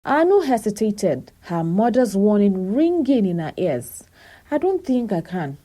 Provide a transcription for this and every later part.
Aanu hesitated, her mother's warning ringing in her ears. I don't think I can.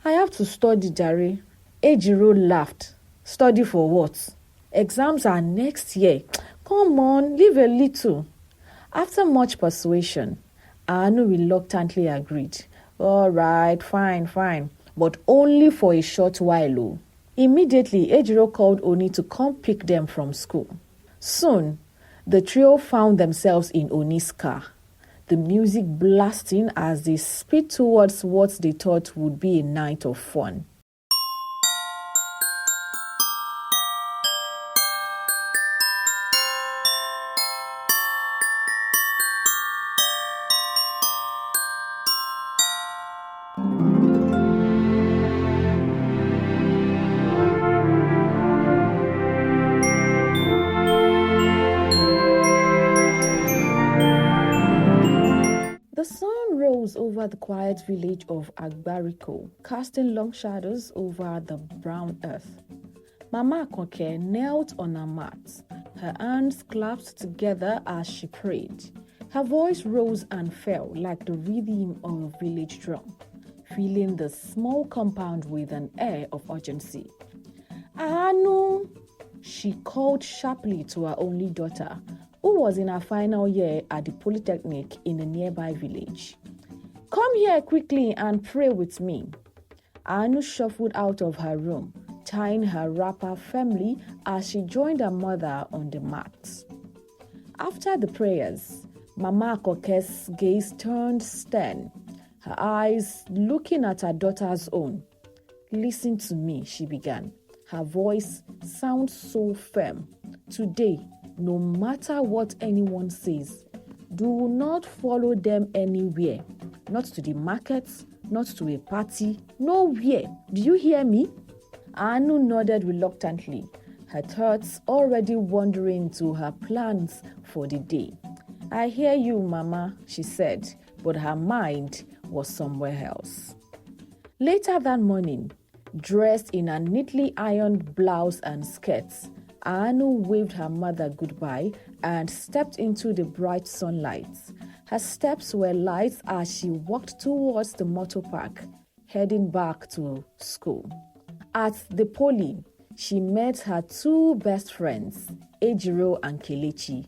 I have to study, Jare. Ejiro laughed. Study for what? Exams are next year. Come on, leave a little. After much persuasion, Aanu reluctantly agreed. All right, fine, but only for a short while. Oh. Immediately, Ejiro called Oni to come pick them from school. Soon, the trio found themselves in Oni's car, the music blasting as they sped towards what they thought would be a night of fun. The sun rose over the quiet village of Agbariko, casting long shadows over the brown earth. Mama Akonke knelt on her mat, her hands clasped together as she prayed. Her voice rose and fell like the rhythm of a village drum, filling the small compound with an air of urgency. Aanu, she called sharply to her only daughter, who was in her final year at the Polytechnic in a nearby village. Come here quickly and pray with me. Aanu shuffled out of her room, tying her wrapper firmly as she joined her mother on the mat. After the prayers, Mama Akonke's gaze turned stern, her eyes looking at her daughter's own. Listen to me, she began. Her voice sounds so firm. Today, no matter what anyone says, do not follow them anywhere. Not to the markets, not to a party, nowhere. Do you hear me? Aanu nodded reluctantly, her thoughts already wandering to her plans for the day. I hear you, Mama, she said, but her mind was somewhere else. Later that morning, dressed in a neatly ironed blouse and skirts, Aanu waved her mother goodbye and stepped into the bright sunlight. Her steps were light as she walked towards the motor park, heading back to school. At the poly, she met her two best friends, Ejiro and Kelechi.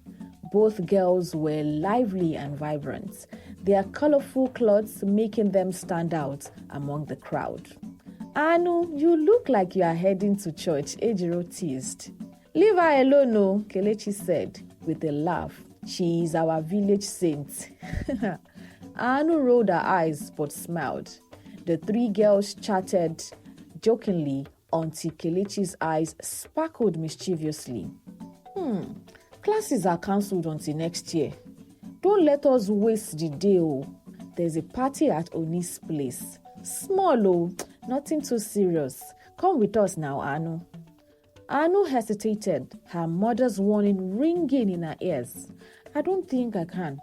Both girls were lively and vibrant, their colorful clothes making them stand out among the crowd. Aanu, you look like you are heading to church, Ejiro teased. Leave her alone, no, Kelechi said with a laugh. She is our village saint. Aanu rolled her eyes but smiled. The three girls chatted jokingly until Kelechi's eyes sparkled mischievously. Classes are cancelled until next year. Don't let us waste the day, oh. There's a party at Oni's place. Small, oh, nothing too serious. Come with us now, Aanu. Aanu hesitated, her mother's warning ringing in her ears. I don't think I can.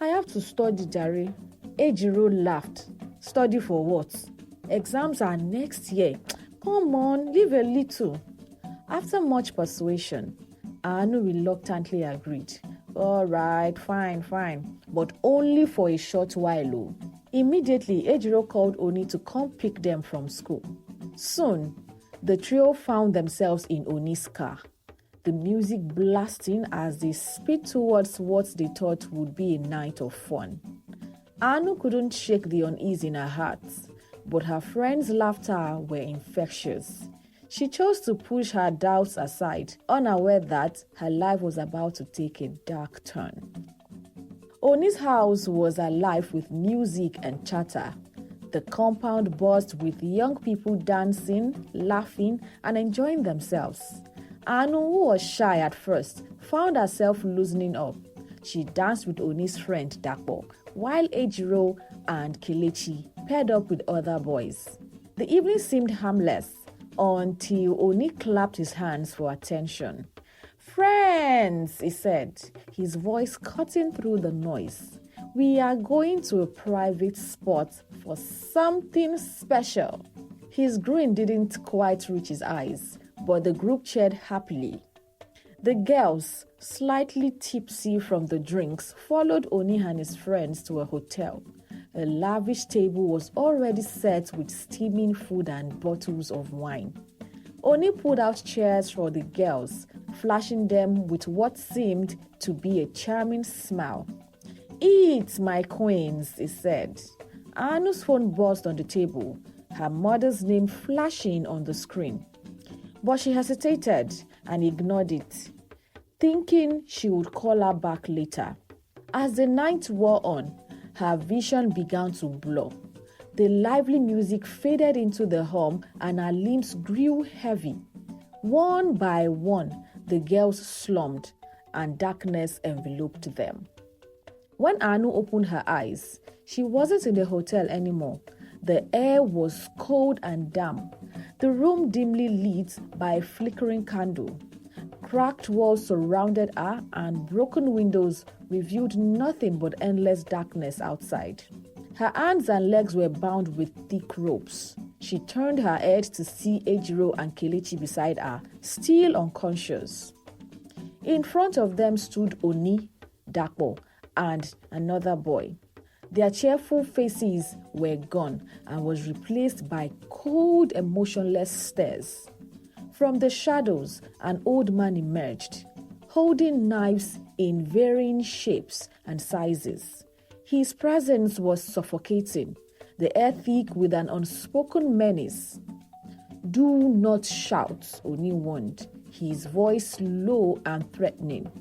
I have to study, Jare. Ejiro laughed. Study for what? Exams are next year. Come on, leave a little. After much persuasion, Aanu reluctantly agreed. All right, fine, but only for a short while. Oh. Immediately, Ejiro called Oni to come pick them from school. Soon, the trio found themselves in Oni's car, the music blasting as they sped towards what they thought would be a night of fun. Aanu couldn't shake the unease in her heart, but her friends' laughter were infectious. She chose to push her doubts aside, unaware that her life was about to take a dark turn. Oni's house was alive with music and chatter. The compound buzzed with young people dancing, laughing, and enjoying themselves. Aanu, who was shy at first, found herself loosening up. She danced with Oni's friend Dapo, while Ejiro and Kelechi paired up with other boys. The evening seemed harmless until Oni clapped his hands for attention. Friends, he said, his voice cutting through the noise. We are going to a private spot for something special. His grin didn't quite reach his eyes, but the group cheered happily. The girls, slightly tipsy from the drinks, followed Oni and his friends to a hotel. A lavish table was already set with steaming food and bottles of wine. Oni pulled out chairs for the girls, flashing them with what seemed to be a charming smile. "Eat, my queens," he said. Aanu's phone buzzed on the table, her mother's name flashing on the screen. But she hesitated and ignored it, thinking she would call her back later. As the night wore on, her vision began to blur. The lively music faded into the hum and her limbs grew heavy. One by one, the girls slumped and darkness enveloped them. When Aanu opened her eyes, she wasn't in the hotel anymore. The air was cold and damp, the room dimly lit by a flickering candle. Cracked walls surrounded her and broken windows revealed nothing but endless darkness outside. Her hands and legs were bound with thick ropes. She turned her head to see Ejiro and Kelechi beside her, still unconscious. In front of them stood Oni, Dapo, and another boy. Their cheerful faces were gone and was replaced by cold, emotionless stares. From the shadows, an old man emerged, holding knives in varying shapes and sizes. His presence was suffocating, the air thick with an unspoken menace. "Do not shout," Oni warned, his voice low and threatening.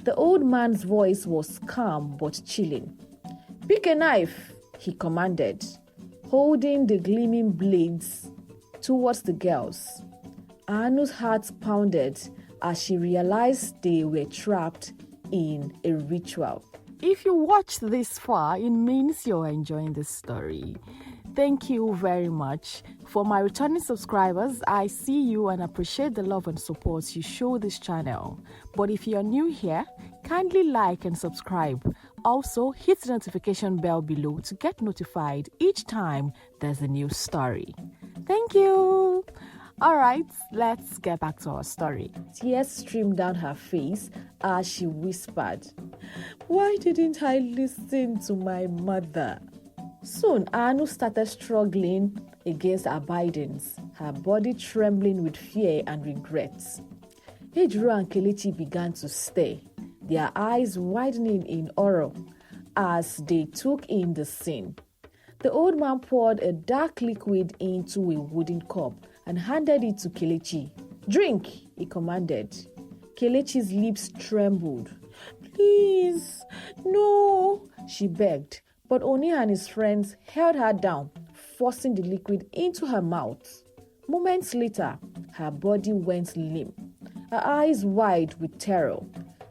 The old man's voice was calm but chilling. "Pick a knife," he commanded, holding the gleaming blades towards the girls. Aanu's heart pounded as she realized they were trapped in a ritual. If you watched this far, it means you're enjoying this story. Thank you very much. For my returning subscribers, I see you and appreciate the love and support you show this channel. But if you're new here, kindly like and subscribe. Also, hit the notification bell below to get notified each time there's a new story. Thank you. All right, let's get back to our story. Tears streamed down her face as she whispered, "Why didn't I listen to my mother?" Soon, Aanu started struggling against her burdens, her body trembling with fear and regret. Ejiro and Kelechi began to stare, their eyes widening in horror as they took in the scene. The old man poured a dark liquid into a wooden cup and handed it to Kelechi. "Drink," he commanded. Kelechi's lips trembled. "Please, no," she begged. But Oni and his friends held her down, forcing the liquid into her mouth. Moments later, her body went limp, her eyes wide with terror.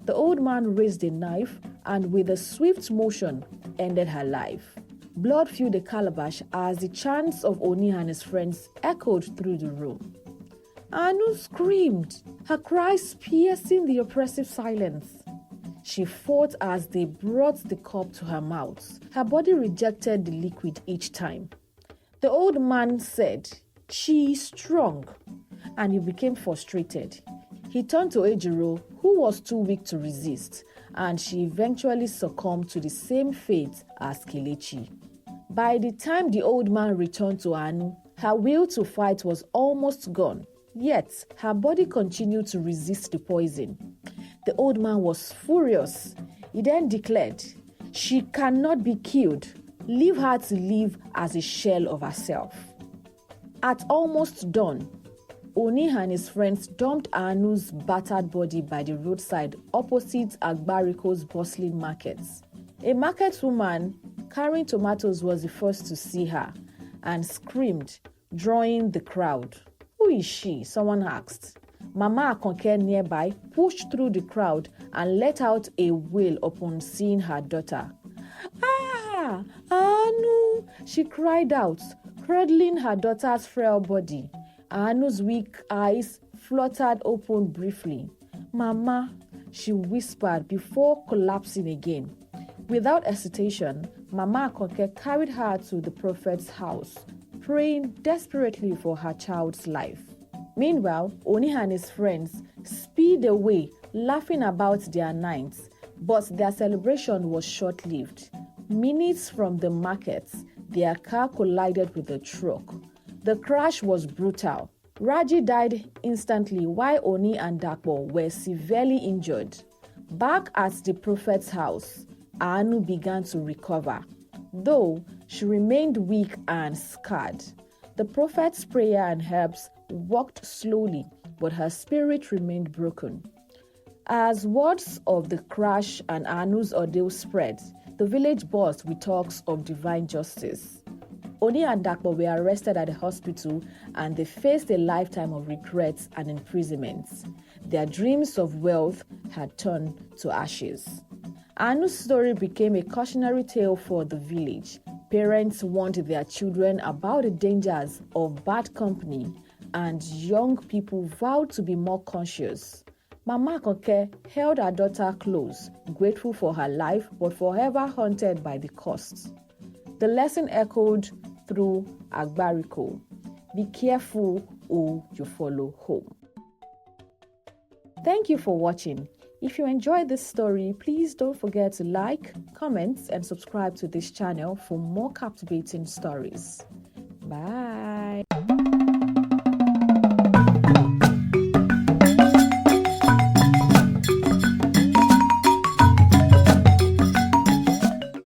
The old man raised a knife and with a swift motion ended her life. Blood filled the calabash as the chants of Oni and his friends echoed through the room. Aanu screamed, her cries piercing the oppressive silence. She fought as they brought the cup to her mouth. Her body rejected the liquid each time. The old man said, "She is strong," and he became frustrated. He turned to Ejiro, who was too weak to resist, and she eventually succumbed to the same fate as Kelechi. By the time the old man returned to Aanu, her will to fight was almost gone, yet her body continued to resist the poison. The old man was furious. He then declared, "She cannot be killed. Leave her to live as a shell of herself." At almost dawn, Oni and his friends dumped Aanu's battered body by the roadside opposite Agbariko's bustling markets. A market woman carrying tomatoes was the first to see her and screamed, drawing the crowd. "Who is she?" someone asked. Mama Akonke nearby pushed through the crowd and let out a wail upon seeing her daughter. "Ah, Aanu!" she cried out, cradling her daughter's frail body. Aanu's weak eyes fluttered open briefly. "Mama," she whispered before collapsing again. Without hesitation, Mama Akonke carried her to the prophet's house, praying desperately for her child's life. Meanwhile, Oni and his friends speed away laughing about their nights, but their celebration was short-lived. Minutes from the market, their car collided with a truck. The crash was brutal. Raji died instantly while Oni and Dapo were severely injured. Back at the prophet's house, Aanu began to recover, though she remained weak and scarred. The prophet's prayer and herbs worked slowly, but her spirit remained broken. As words of the crash and Aanu's ordeal spread, the village buzzed with talks of divine justice. Oni and Dapo were arrested at the hospital and they faced a lifetime of regrets and imprisonment. Their dreams of wealth had turned to ashes. Aanu's story became a cautionary tale for the village. Parents warned their children about the dangers of bad company, and young people vowed to be more conscious. Mama Akonke held her daughter close, grateful for her life but forever haunted by the cost. The lesson echoed through Agbariko. Be careful who you follow home. Thank you for watching. If you enjoyed this story, please don't forget to like, comment, and subscribe to this channel for more captivating stories. Bye.